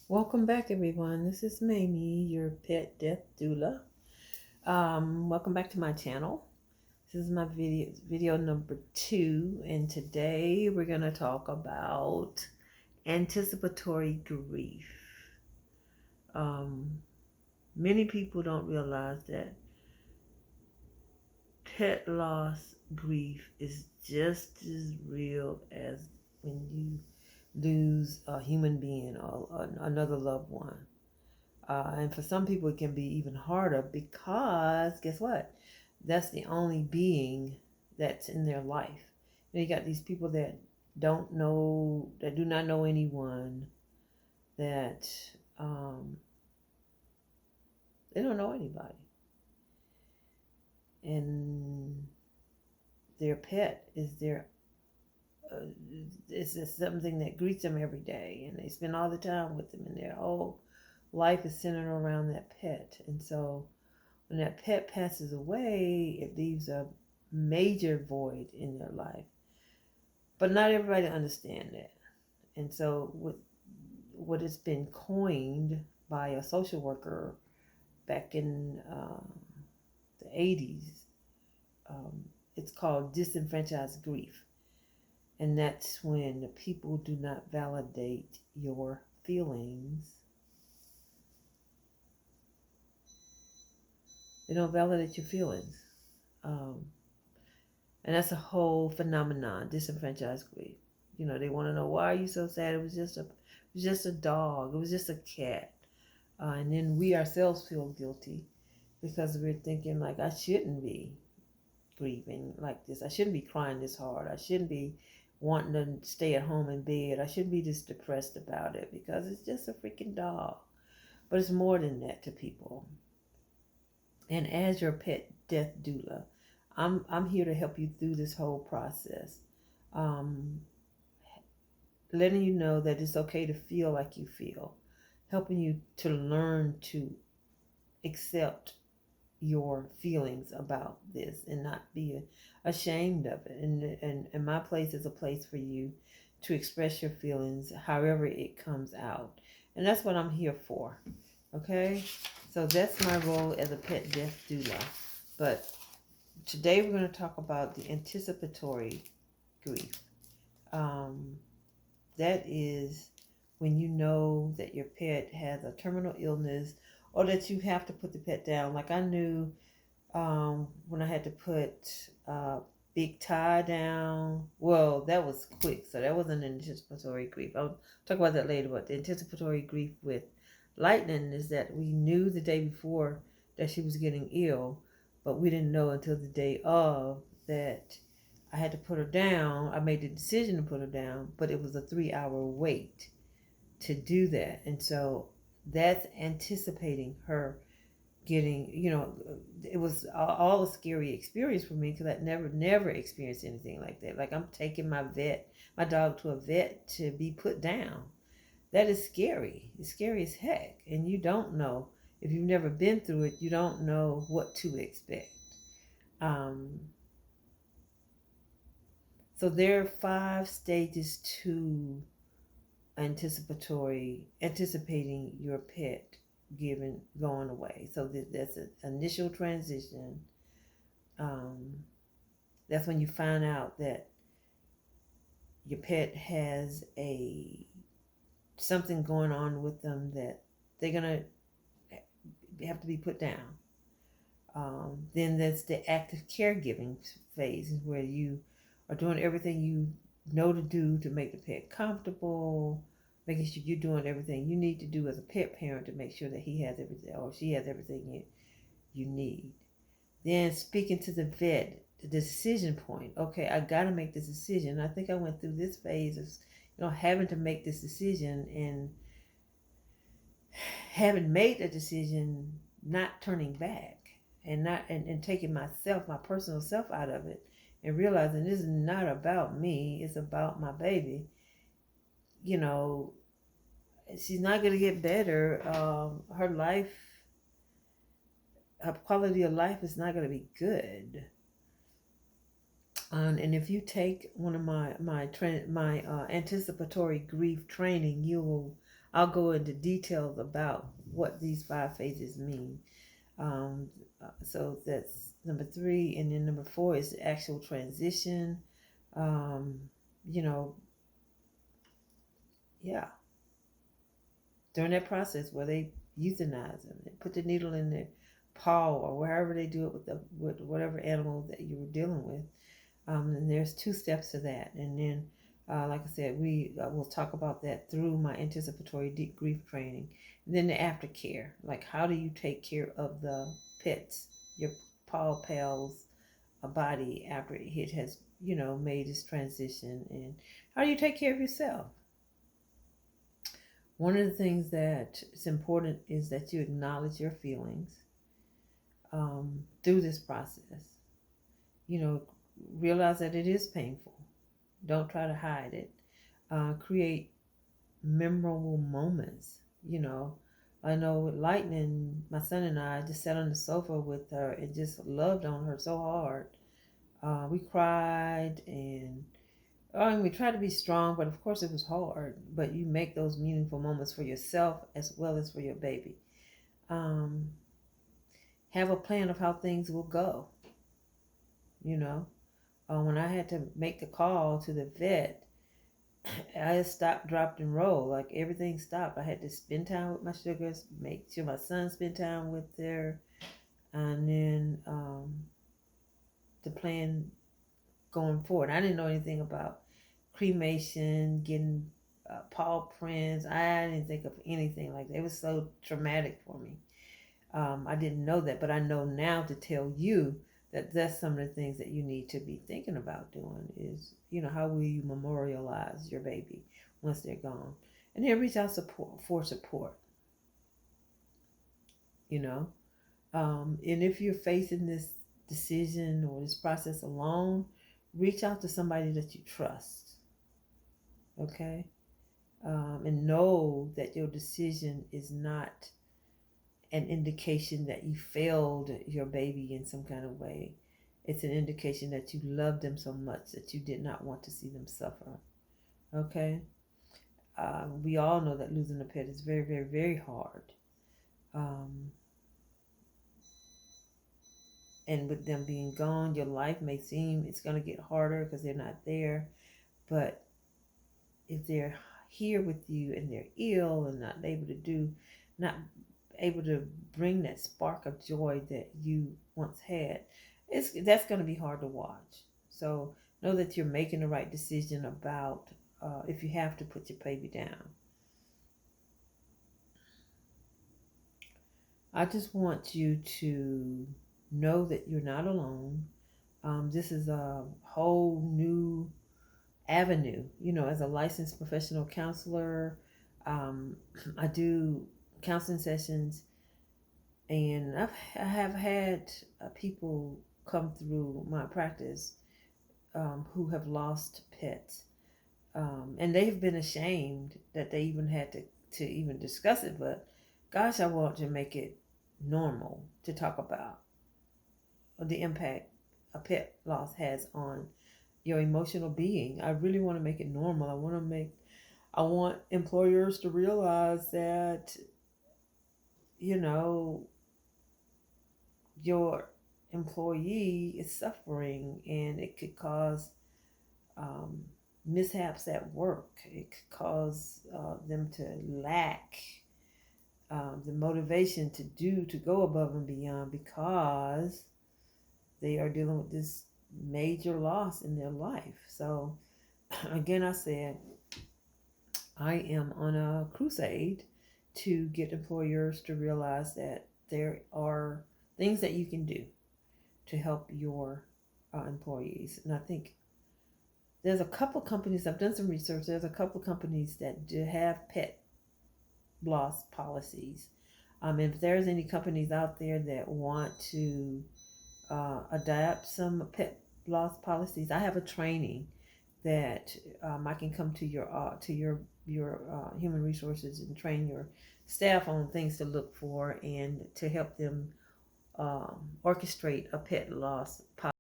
Welcome back, everyone. This is Mamie, your pet death doula. Welcome back to my channel. This is my video number 2, and today we're going to talk about anticipatory grief. Many people don't realize that pet loss grief is just as real as when you lose a human being or another loved one. And for some people, it can be even harder because guess what? That's the only being that's in their life. You got these people that do not know anyone, that they don't know anybody. And their pet is it's just something that greets them every day, and they spend all the time with them, and their whole life is centered around that pet. And so when that pet passes away, it leaves a major void in their life. But not everybody understands that. And so what has been coined by a social worker back in the 80s, it's called disenfranchised grief. And that's when the people do not validate your feelings. They don't validate your feelings. And that's a whole phenomenon, disenfranchised grief. They want to know, why are you so sad? It was just a dog. It was just a cat. And then we ourselves feel guilty because we're thinking, like, I shouldn't be grieving like this. I shouldn't be crying this hard. I shouldn't be wanting to stay at home in bed. I shouldn't be this depressed about it because it's just a freaking dog. But it's more than that to people. And as your pet death doula, I'm here to help you through this whole process. Letting you know that it's okay to feel like you feel. Helping you to learn to accept your feelings about this and not be ashamed of it. And my place is a place for you to express your feelings however it comes out. And that's what I'm here for. Okay? So that's my role as a pet death doula. But today we're going to talk about the anticipatory grief. That is when you know that your pet has a terminal illness or that you have to put the pet down. Like I knew when I had to put Big Tie down. Well, that was quick, so that wasn't anticipatory grief. I'll talk about that later. But the anticipatory grief with Lightning is that we knew the day before that she was getting ill, but we didn't know until the day of that I had to put her down. I made the decision to put her down, but it was a 3-hour wait to do that. And so that's anticipating her getting, it was all a scary experience for me because I'd never experienced anything like that. Like, I'm taking my dog to a vet to be put down. That is scary. It's scary as heck. And you don't know, if you've never been through it, you don't know what to expect. So there are 5 stages to anticipating your pet going away. So that's an initial transition. That's when you find out that your pet has something going on with them that they're gonna have to be put down. Then there's the active caregiving phase, where you are doing everything you know to do to make the pet comfortable, making sure you're doing everything you need to do as a pet parent to make sure that he has everything or she has everything you need. Then speaking to the vet, the decision point. Okay, I got to make this decision. I think I went through this phase of having to make this decision and having made a decision, not turning back and taking my personal self out of it and realizing this is not about me, it's about my baby. She's not going to get better. Her quality of life is not going to be good. And if you take one of my anticipatory grief training, I'll go into details about what these 5 phases mean. So that's number 3, and then number 4 is the actual transition. Um, you know, yeah, during that process where they euthanize them, they put the needle in their paw or wherever they do it with whatever animal that you were dealing with. And there's 2 steps to that, and then like I said, we will talk about that through my anticipatory deep grief training. And then the aftercare, like how do you take care of the pets, your paw pal's body after it has made its transition, and how do you take care of yourself? One of the things that is important is that you acknowledge your feelings through this process. Realize that it is painful. Don't try to hide it. Create memorable moments. I know with Lightning, my son and I just sat on the sofa with her and just loved on her so hard. We cried and we tried to be strong, but of course it was hard. But you make those meaningful moments for yourself as well as for your baby. Have a plan of how things will go. When I had to make the call to the vet, I stopped, dropped, and rolled. Like everything stopped. I had to spend time with my sugars, make sure my son spent time with her, and then the plan going forward. I didn't know anything about cremation, getting paw prints. I didn't think of anything like that. It was so traumatic for me. I didn't know that, but I know now to tell you that that's some of the things that you need to be thinking about doing is, how will you memorialize your baby once they're gone? And then reach out for support, and if you're facing this decision or this process alone, reach out to somebody that you trust, okay? And know that your decision is not an indication that you failed your baby in some kind of way. It's an indication that you love them so much that you did not want to see them suffer. Okay? We all know that losing a pet is very, very, very hard. And with them being gone, your life may seem it's going to get harder because they're not there. But if they're here with you and they're ill and not able to bring that spark of joy that you once had, that's going to be hard to watch. So know that you're making the right decision about if you have to put your baby down. I just want you to know that you're not alone. This is a whole new avenue. As a licensed professional counselor, I do counseling sessions, and I have had people come through my practice who have lost pets, and they've been ashamed that they even had to even discuss it. But gosh, I want to make it normal to talk about the impact a pet loss has on your emotional being. I really want to make it normal. I want employers to realize that, your employee is suffering, and it could cause mishaps at work. It could cause them to lack the motivation to go above and beyond because they are dealing with this major loss in their life. So again, I said I am on a crusade to get employers to realize that there are things that you can do to help your employees. And I think there's a couple companies, I've done some research, there's a couple companies that do have pet loss policies. And if there's any companies out there that want to adapt some pet loss policies, I have a training that I can come to your human resources and train your staff on things to look for and to help them orchestrate a pet loss policy.